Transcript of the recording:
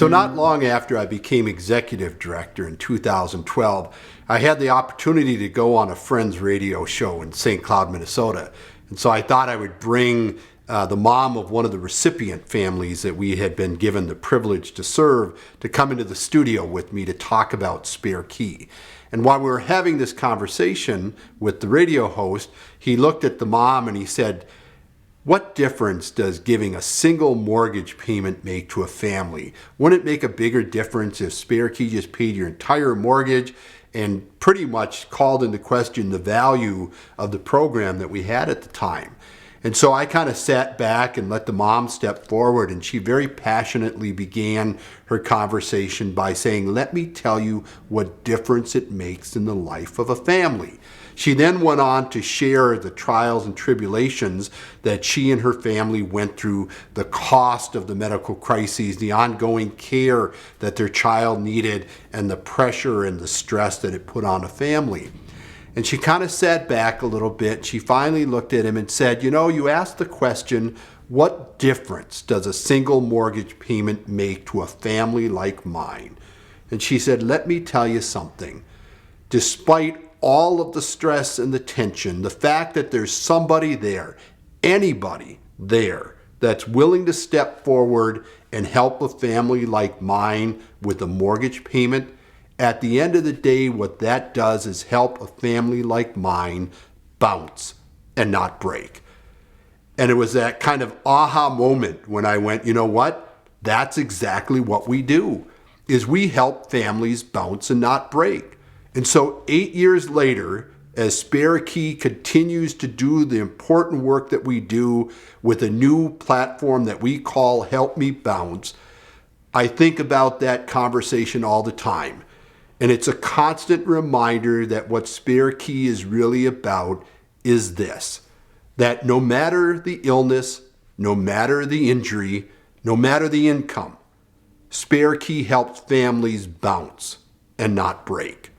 So not long after I became executive director in 2012, I had the opportunity to go on a friend's radio show in St. Cloud, Minnesota. And so I thought I would bring the mom of one of the recipient families that we had been given the privilege to serve to come into the studio with me to talk about Spare Key. And while we were having this conversation with the radio host, he looked at the mom and he said, "What difference does giving a single mortgage payment make to a family? Wouldn't it make a bigger difference if Spare Key just paid your entire mortgage?" And pretty much called into question the value of the program that we had at the time. And so I kind of sat back and let the mom step forward, and she very passionately began her conversation by saying, "Let me tell you what difference it makes in the life of a family." She then went on to share the trials and tribulations that she and her family went through, the cost of the medical crises, the ongoing care that their child needed, and the pressure and the stress that it put on a family. And she kind of sat back a little bit. She finally looked at him and said, "You asked the question, what difference does a single mortgage payment make to a family like mine?" And she said, "Let me tell you something. Despite all of the stress and the tension, the fact that there's somebody there, anybody there, that's willing to step forward and help a family like mine with a mortgage payment, at the end of the day, what that does is help a family like mine bounce and not break." And it was that kind of aha moment when I went, you know what? That's exactly what we do, is we help families bounce and not break. And so 8 years later, as Spare Key continues to do the important work that we do with a new platform that we call Help Me Bounce, I think about that conversation all the time. And it's a constant reminder that what Spare Key is really about is this, that no matter the illness, no matter the injury, no matter the income, Spare Key helps families bounce and not break.